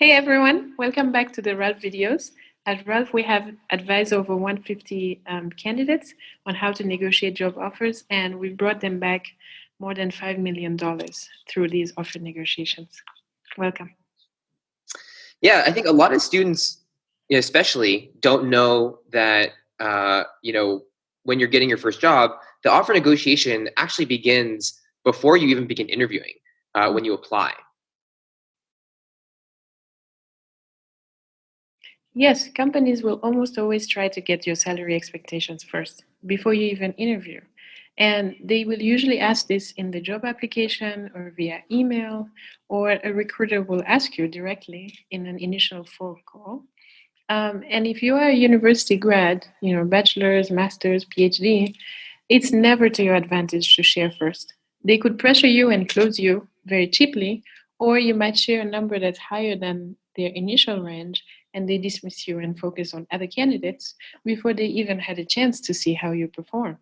Hey everyone, welcome back to the Ralph videos. At Ralph, we have advised over 150 candidates on how to negotiate job offers, and we brought them back more than $5 million through these offer negotiations. Welcome. Yeah, I think a lot of students, especially, don't know that when you're getting your first job, the offer negotiation actually begins before you even begin interviewing, when you apply. Yes, companies will almost always try to get your salary expectations first before you even interview. And they will usually ask this in the job application or via email, or a recruiter will ask you directly in an initial phone call. And if you are a university grad, bachelor's, master's, PhD, it's never to your advantage to share first. They could pressure you and close you very cheaply, or you might share a number that's higher than their initial range and they dismiss you and focus on other candidates before they even had a chance to see how you perform.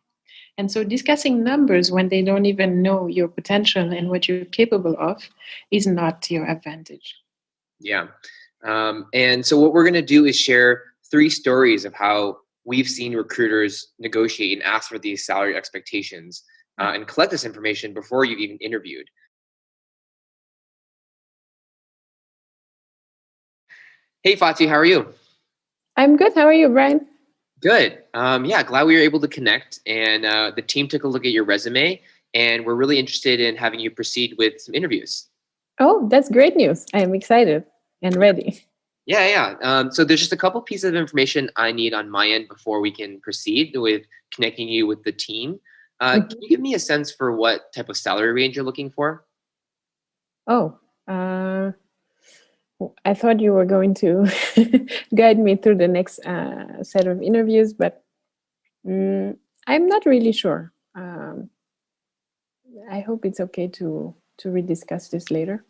And so discussing numbers when they don't even know your potential and what you're capable of is not to your advantage. Yeah. And so what we're going to do is share 3 stories of how we've seen recruiters negotiate and ask for these salary expectations, and collect this information before you've even interviewed. Hey, Fatih, how are you? I'm good. How are you, Brian? Good. Yeah, glad we were able to connect. And the team took a look at your resume, and we're really interested in having you proceed with some interviews. Oh, that's great news. I am excited and ready. Yeah, yeah. So there's just a couple pieces of information I need on my end before we can proceed with connecting you with the team. Can you give Mhm. me a sense for what type of salary range you're looking for? Oh, I thought you were going to guide me through the next set of interviews, but I'm not really sure. I hope it's okay to rediscuss this later.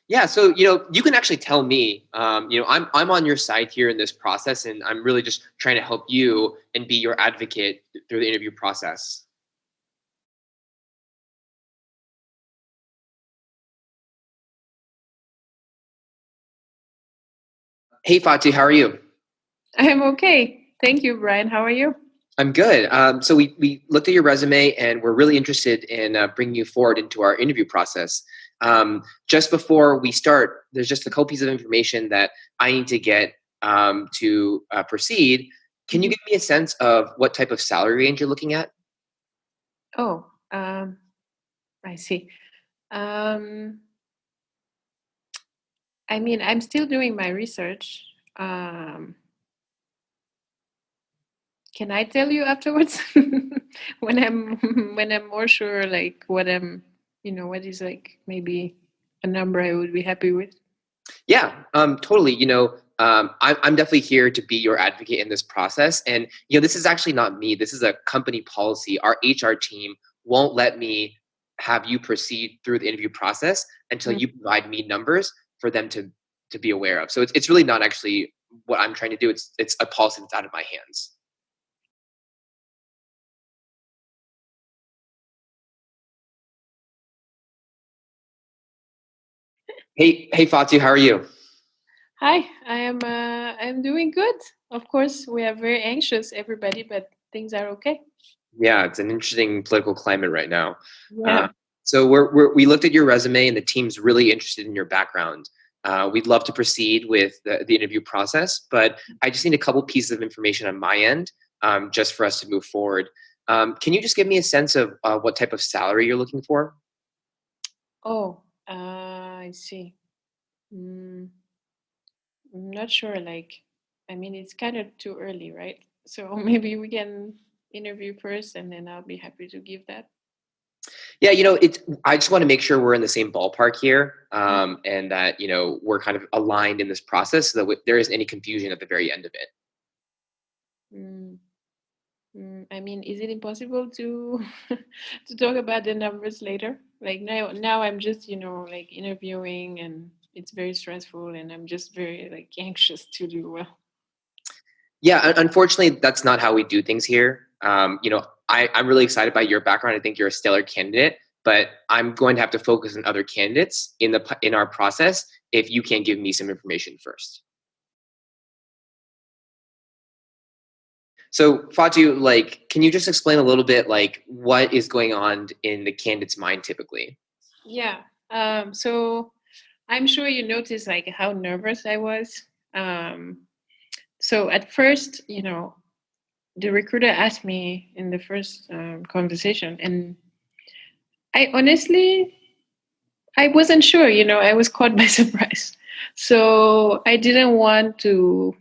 Yeah, so you can actually tell me. I'm on your side here in this process, and I'm really just trying to help you and be your advocate through the interview process. Hey, Fatih, how are you? I'm okay. Thank you, Brian. How are you? I'm good. So we looked at your resume and we're really interested in bringing you forward into our interview process. Just before we start, there's just a couple pieces of information that I need to get to proceed. Can you Mhm. give me a sense of what type of salary range you're looking at? Oh, I see. Um, I mean, I'm still doing my research. Um, can I tell you afterwards when I'm when I'm more sure, like what is like maybe a number I would be happy with? Yeah, totally. I'm definitely here to be your advocate in this process. And, this is actually not me. This is a company policy. Our HR team won't let me have you proceed through the interview process until Mm. you provide me numbers for them to be aware of. So it's really not actually what I'm trying to do. It's a policy that's out of my hands. Hey, Fatu, how are you? Hi, I'm doing good. Of course, we are very anxious, everybody, but things are okay. Yeah, it's an interesting political climate right now. Uh, Yeah. so we looked at your resume, and the team's really interested in your background. We'd love to proceed with the interview process, but I just need a couple pieces of information on my end, just for us to move forward. Can you just give me a sense of what type of salary you're looking for? Oh, I see. I'm not sure. Like, I mean, it's kind of too early, right? So maybe we can interview first, and then I'll be happy to give that. Yeah, I just want to make sure we're in the same ballpark here, and that we're kind of aligned in this process, so that there isn't any confusion at the very end of it. Mm, I mean, is it impossible to to talk about the numbers later? Like now I'm just like interviewing, and it's very stressful, and I'm just very like anxious to do well. Yeah, unfortunately, that's not how we do things here. I'm really excited by your background. I think you're a stellar candidate, but I'm going to have to focus on other candidates in our process if you can't give me some information first. So Fatu, like, can you just explain a little bit like what is going on in the candidate's mind typically? Yeah. So I'm sure you noticed like how nervous I was. So at first, the recruiter asked me in the first conversation, and I wasn't sure. I was caught by surprise. So I didn't want to,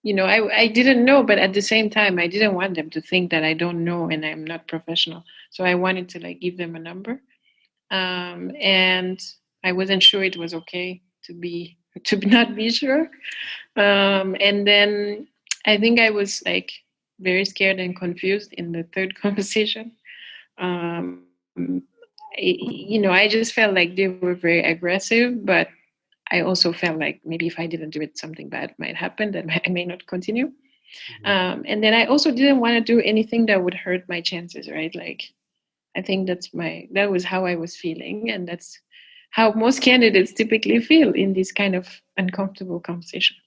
I didn't know, but at the same time, I didn't want them to think that I don't know and I'm not professional. So I wanted to like give them a number. And I wasn't sure it was okay to not be sure. And then I think I was like very scared and confused in the third conversation. Um, I just felt like they were very aggressive, but I also felt like maybe if I didn't do it, something bad might happen that I may not continue. And then I also didn't want to do anything that would hurt my chances, right? Like I think that was how I was feeling, and that's how most candidates typically feel in these kind of uncomfortable conversations.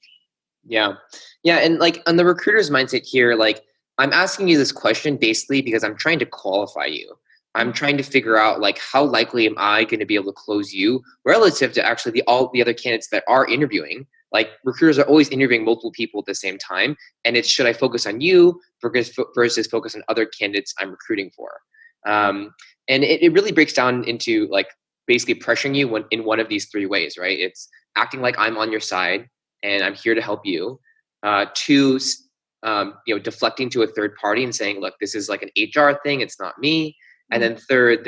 Yeah. Yeah. And like on the recruiter's mindset here, like I'm asking you this question basically because I'm trying to qualify you. I'm trying to figure out like how likely am I going to be able to close you relative to actually all the other candidates that are interviewing. Like recruiters are always interviewing multiple people at the same time. And it's should I focus on you versus focus on other candidates I'm recruiting for. And it really breaks down into like basically pressuring you in one of these three ways, right? It's acting like I'm on your side and I'm here to help you. Two, deflecting to a third party and saying, look, this is like an HR thing, it's not me. And then third,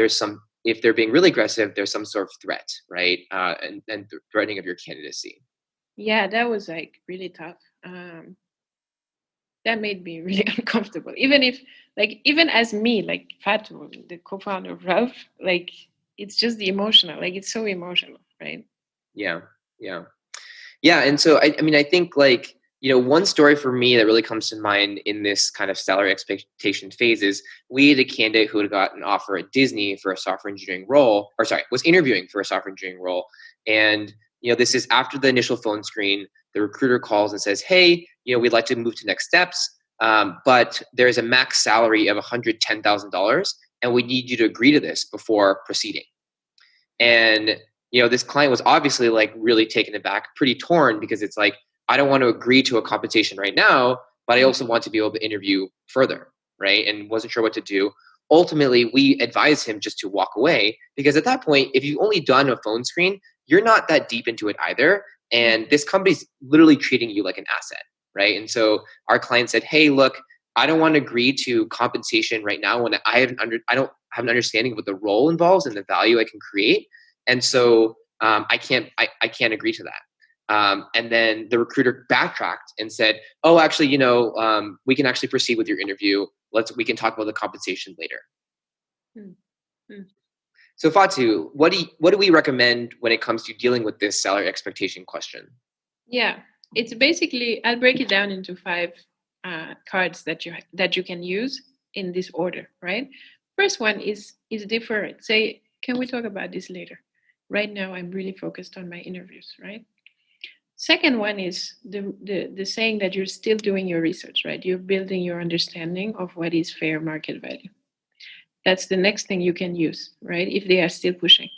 if they're being really aggressive, there's some sort of threat, right? And threatening of your candidacy. Yeah, that was like really tough. That made me really uncomfortable. Even as me, like Fatu, the co-founder of Ralph, like it's just the emotional, like it's so emotional, right? Yeah, yeah. Yeah, and so I mean, I think like one story for me that really comes to mind in this kind of salary expectation phase is we had a candidate who had got an offer at Disney for a software engineering role, or sorry, was interviewing for a software engineering role, and this is after the initial phone screen. The recruiter calls and says, "Hey, we'd like to move to next steps, but there's a max salary of $110,000, and we need you to agree to this before proceeding." And this client was obviously like really taken aback, pretty torn because it's like I don't want to agree to a compensation right now, but I also want to be able to interview further, right? And wasn't sure what to do. Ultimately, we advised him just to walk away because at that point, if you've only done a phone screen, you're not that deep into it either, and this company's literally treating you like an asset, right? And so our client said, "Hey, look, I don't want to agree to compensation right now when I don't have an understanding of what the role involves and the value I can create, and so I can't agree to that." And then the recruiter backtracked and said, "Oh, actually, we can actually proceed with your interview. We can talk about the compensation later." Mm, mm. So Fatu, what do we recommend when it comes to dealing with this salary expectation question? Yeah, it's basically I'll break it down into five cards that you can use in this order, right? First one is deferred. Say, can we talk about this later? Right now, I'm really focused on my interviews, right? Second one is the saying that you're still doing your research, right? You're building your understanding of what is fair market value. That's the next thing you can use, right? If they are still pushing.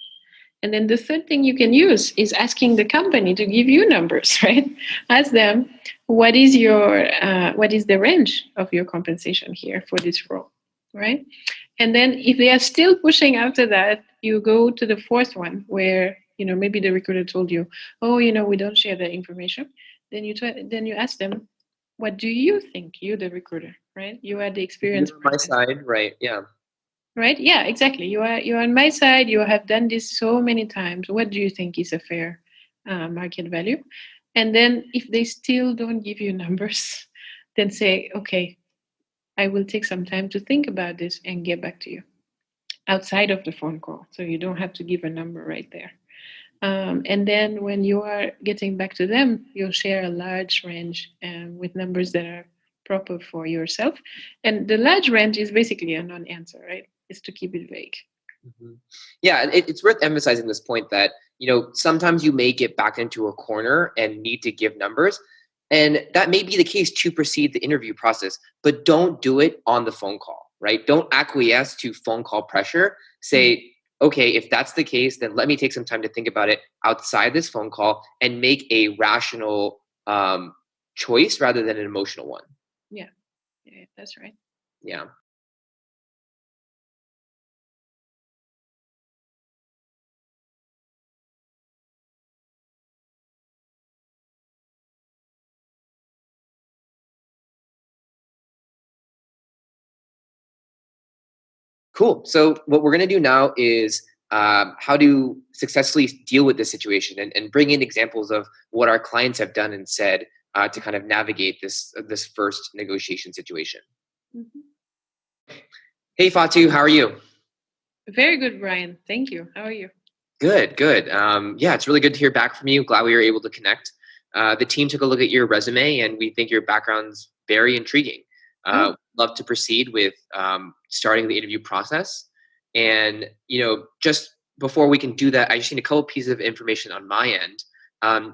And then the third thing you can use is asking the company to give you numbers, right? Ask them what is the range of your compensation here for this role, right? And then if they are still pushing after that, you go to the fourth one where maybe the recruiter told you, oh, we don't share that information. Then you ask them, what do you think? You, the recruiter, right? You are the You're experienced on my person. side, right? Yeah. Right? Yeah, exactly. You're on my side. You have done this so many times. What do you think is a fair market value? And then if they still don't give you numbers, then say, okay, I will take some time to think about this and get back to you outside of the phone call. So you don't have to give a number right there. And then when you are getting back to them, you'll share a large range with numbers that are proper for yourself. And the large range is basically a non answer, right? Is to keep it vague. Mhm. Yeah, it's worth emphasizing this point that, sometimes you may get back into a corner and need to give numbers. And that may be the case to proceed the interview process, but don't do it on the phone call, right? Don't acquiesce to phone call pressure. Mm. Say, okay, if that's the case, then let me take some time to think about it outside this phone call and make a rational choice rather than an emotional one. Yeah, yeah, that's right. Yeah. Cool. So what we're going to do now is how to successfully deal with this situation and bring in examples of what our clients have done and said to kind of navigate this first negotiation situation. Mhm. Hey Fatu, how are you? Very good, Brian. Thank you. How are you? Good, good. Yeah, it's really good to hear back from you. Glad we were able to connect. The team took a look at your resume, and we think your background's very intriguing. Oh, Love to proceed with starting the interview process. And just before we can do that, I just need a couple pieces of information on my end.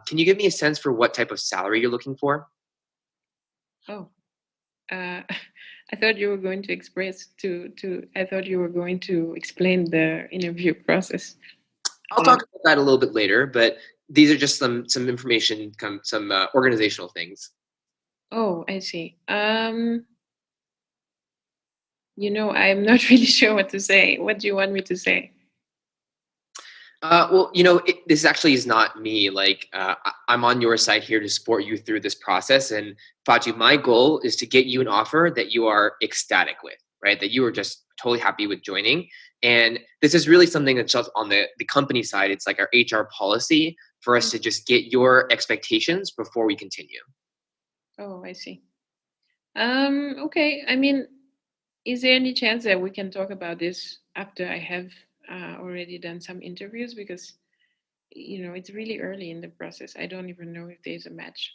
Can you give me a sense for what type of salary you're looking for? oh. I thought you were going to I thought you were going to explain the interview process. I'll Uh, talk about that a little bit later, but these are just some information, some organizational things. oh, I see. I'm not really sure what to say. What do you want me to say? Well, this actually is not me. Like, I'm on your side here to support you through this process. And Fatu, my goal is to get you an offer that you are ecstatic with, right? That you are just totally happy with joining. And this is really something that's just on the company side. It's like our HR policy for us Mm. to just get your expectations before we continue. Oh, I see. Okay. I mean, is there any chance that we can talk about this after I have already done some interviews? Because, it's really early in the process. I don't even know if there's a match.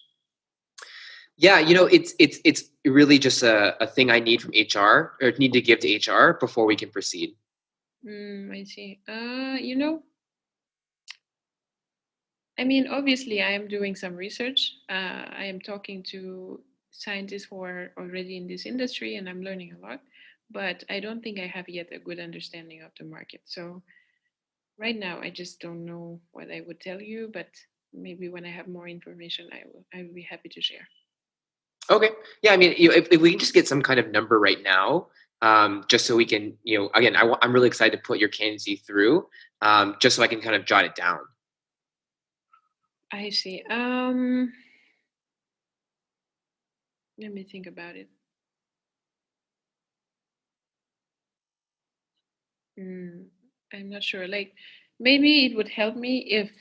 Yeah, it's really just a thing I need from HR or need to give to HR before we can proceed. I see. I mean, obviously, I am doing some research. I am talking to scientists who are already in this industry, and I'm learning a lot. But I don't think I have yet a good understanding of the market. So right now, I just don't know what I would tell you. But maybe when I have more information, I will be happy to share. Okay. Yeah, I mean, if we can just get some kind of number right now, just so we can, again, I'm really excited to put your candidacy through, just so I can kind of jot it down. I see. Let me think about it. Mm, I'm not sure. Like, maybe it would help me if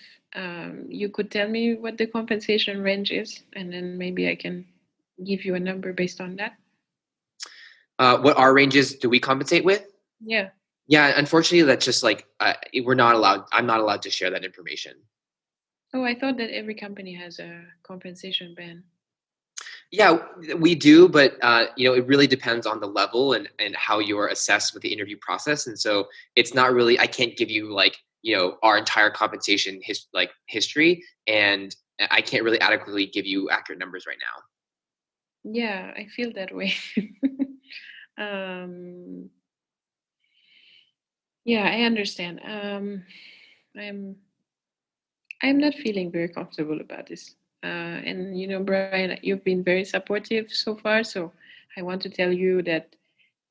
you could tell me what the compensation range is, and then maybe I can give you a number based on that. What our ranges do we compensate with? Yeah. Yeah, unfortunately, that's just like we're not allowed. I'm not allowed to share that information. Oh, I thought that every company has a compensation ban. Yeah, we do, but it really depends on the level and how you're assessed with the interview process. And so it's not really. I can't give you like our entire compensation history, and I can't really adequately give you accurate numbers right now. Yeah, I feel that way. um, yeah, I understand. I'm I'm not feeling very comfortable about this. And Brian, you've been very supportive so far. So I want to tell you that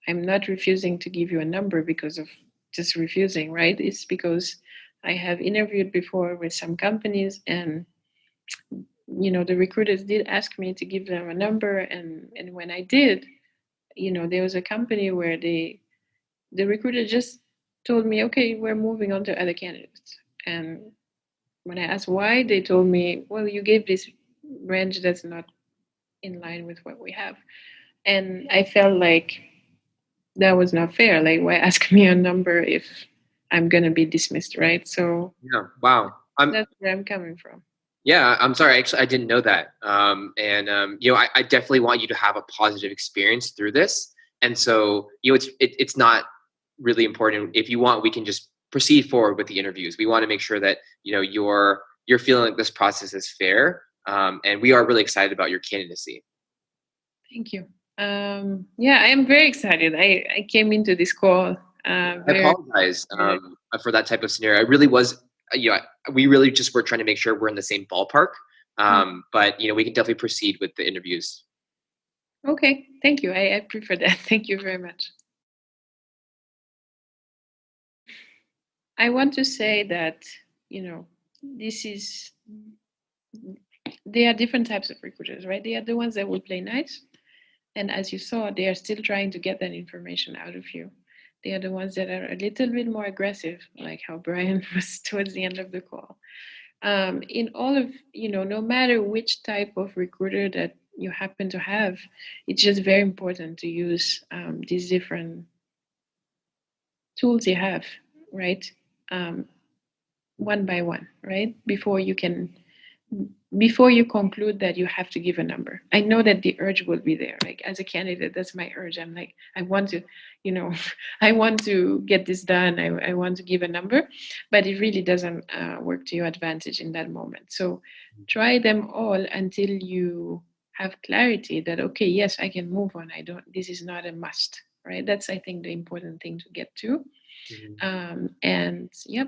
I'm not refusing to give you a number because of just refusing, right? It's because I have interviewed before with some companies, and the recruiters did ask me to give them a number, and when I did, there was a company where the recruiter just told me, okay, we're moving on to other candidates, and when I asked why, they told me, well, you gave this range that's not in line with what we have. And I felt like that was not fair. Like, why ask me a number if I'm going to be dismissed, right? So Yeah. Wow. that's where I'm coming from. Yeah, I'm sorry. Actually, I didn't know that. And I definitely want you to have a positive experience through this. And so, it's not. really important. If you want, we can just proceed forward with the interviews. We want to make sure that you're feeling like this process is fair, and we are really excited about your candidacy. Thank you. Yeah, I am very excited. I came into this call I very apologize excited. for that type of scenario. I really was, we really just were trying to make sure we're in the same ballpark. But we can definitely proceed with the interviews. Okay, thank you. I prefer that. Thank you very much. I want to say that, this is, there are different types of recruiters, right? They are the ones that will play nice. And as you saw, they are still trying to get that information out of you. They are the ones that are a little bit more aggressive, like how Brian was towards the end of the call. In all of, no matter which type of recruiter that you happen to have, it's just very important to use these different tools you have, right? Um, One by one, right? Before you conclude that you have to give a number. I know that the urge will be there. Like as a candidate, that's my urge. I'm like, I want to, I want to get this done. I want to give a number, but it really doesn't work to your advantage in that moment. So try them all until you have clarity that, okay, yes, I can move on. This is not a must, right? That's, I think, the important thing to get to. Mhm. And yep,